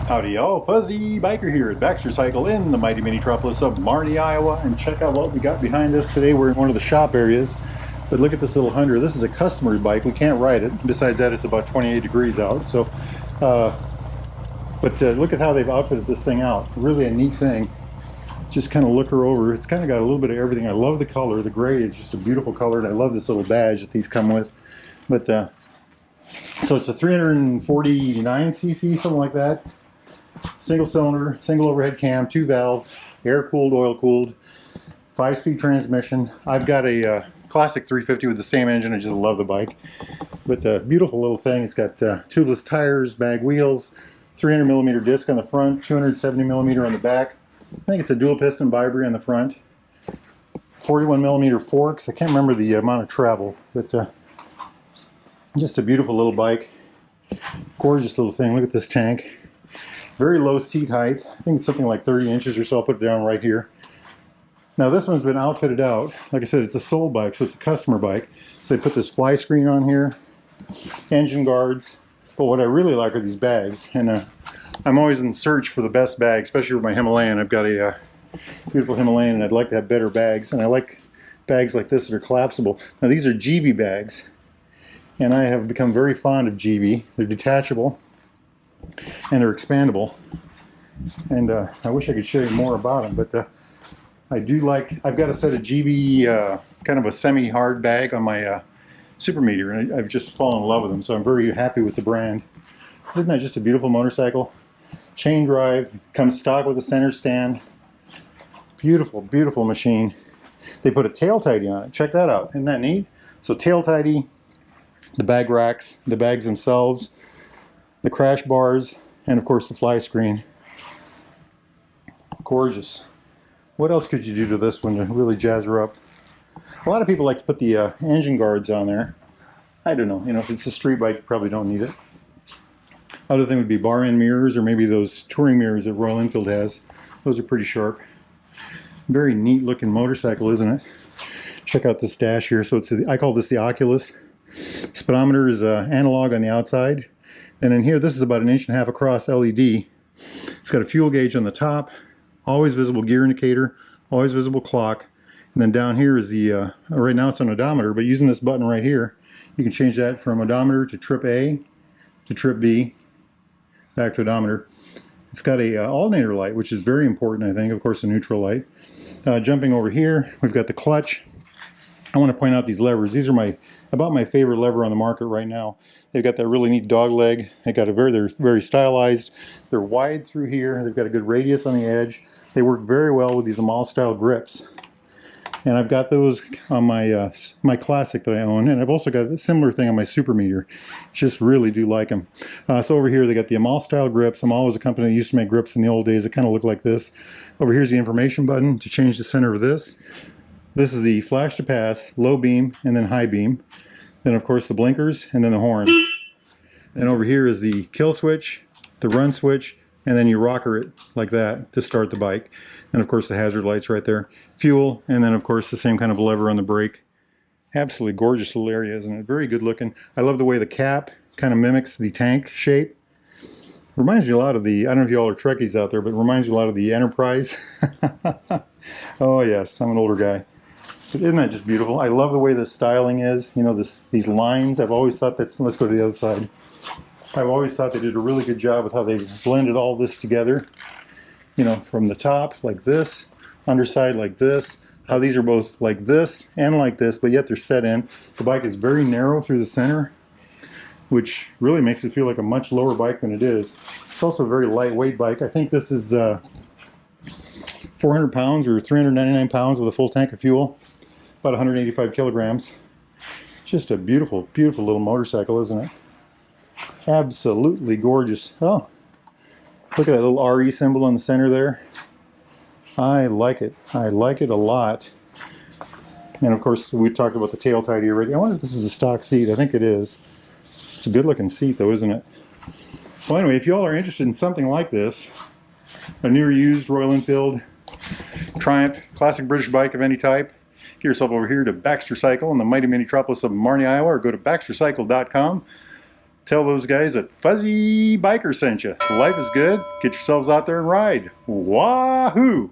Howdy y'all, Fuzzy Biker here at Baxter Cycle in the mighty metropolis of Marnie, Iowa, and check out what we got behind us today. We're in one of the shop areas, but look at this little Hunter. This is a customer bike. We can't ride it. Besides that, it's about 28 degrees out. So, look at how they've outfitted this thing out. Really a neat thing. Just kind of look her over. It's kind of got a little bit of everything. I love the color. The gray is just a beautiful color, and I love this little badge that these come with. But so it's a 349cc, something like that. Single cylinder, single overhead cam, 2 valve, air cooled, oil cooled, 5-speed transmission. I've got a classic 350 with the same engine. I just love the bike. But beautiful little thing. It's got tubeless tires, mag wheels, 300mm disc on the front, 270mm on the back. I think it's a dual piston Vibri on the front. 41mm forks. I can't remember the amount of travel, but just a beautiful little bike. Gorgeous little thing. Look at this tank. Very low seat height. I think it's something like 30 inches or so. I'll put it down right here. Now this one's been outfitted out. Like I said, it's a sold bike, so it's a customer bike. So they put this fly screen on here, engine guards. But what I really like are these bags. And I'm always in search for the best bag, especially with my Himalayan. I've got a beautiful Himalayan, and I'd like to have better bags. And I like bags like this that are collapsible. Now these are GB bags. And I have become very fond of GB. They're detachable. And they're expandable, and I wish I could show you more about them, but I do like. I've got a set of GB kind of a semi-hard bag on my Super Meteor, and I've just fallen in love with them, so I'm very happy with the brand. Isn't that just a beautiful motorcycle? Chain drive, comes stock with a center stand. Beautiful, beautiful machine. They put a tail tidy on it. Check that out. Isn't that neat? So tail tidy, the bag racks, the bags themselves, the crash bars, and of course the fly screen. Gorgeous. What else could you do to this one to really jazz her up? A lot of people like to put the engine guards on there. I don't know. You know, if it's a street bike, you probably don't need it. Other thing would be bar end mirrors, or maybe those touring mirrors that Royal Enfield has. Those are pretty sharp. Very neat looking motorcycle, isn't it? Check out this dash here. So I call this the Oculus. Speedometer is analog on the outside. And in here, this is about 1.5 inches across LED. It's got a fuel gauge on the top, always visible gear indicator, always visible clock. And then down here is the, right now it's an odometer, but using this button right here, you can change that from odometer to trip A, to trip B, back to odometer. It's got a alternator light, which is very important, I think, of course, a neutral light. Jumping over here, we've got the clutch. I want to point out these levers. These are about my favorite lever on the market right now. They've got that really neat dog leg. They're very stylized. They're wide through here. They've got a good radius on the edge. They work very well with these Amal style grips. And I've got those on my my classic that I own, and I've also got a similar thing on my Super Meteor. Just really do like them. So over here they got the Amal style grips. Amal was a company that used to make grips in the old days that kind of look like this. Over here's the information button to change the center of this. This is the flash to pass, low beam, and then high beam. Then of course the blinkers, and then the horn. And over here is the kill switch, the run switch, and then you rocker it like that to start the bike. And of course the hazard lights right there. Fuel, and then of course the same kind of lever on the brake. Absolutely gorgeous little area, isn't it? Very good looking. I love the way the cap kind of mimics the tank shape. Reminds me a lot of the, I don't know if you all are Trekkies out there, but it reminds me a lot of the Enterprise. Oh yes, I'm an older guy. But isn't that just beautiful? I love the way the styling is. You know, these lines. I've always thought that's. Let's go to the other side. I've always thought they did a really good job with how they blended all this together. You know, from the top like this, underside like this. How these are both like this and like this, but yet they're set in. The bike is very narrow through the center, which really makes it feel like a much lower bike than it is. It's also a very lightweight bike. I think this is 400 pounds or 399 pounds with a full tank of fuel. About 185 kilograms. Just a beautiful, beautiful little motorcycle, isn't it? Absolutely gorgeous. Oh, look at that little RE symbol on the center there. I like it. I like it a lot. And of course, we talked about the tail tidy already. I wonder if this is a stock seat. I think it is. It's a good looking seat though, isn't it? Well, anyway, if you all are interested in something like this, a newer used Royal Enfield Triumph classic British bike of any type, get yourself over here to Baxter Cycle in the mighty metropolis of Marnie, Iowa, or go to baxtercycle.com. Tell those guys that Fuzzy Biker sent you. Life is good. Get yourselves out there and ride. Wahoo!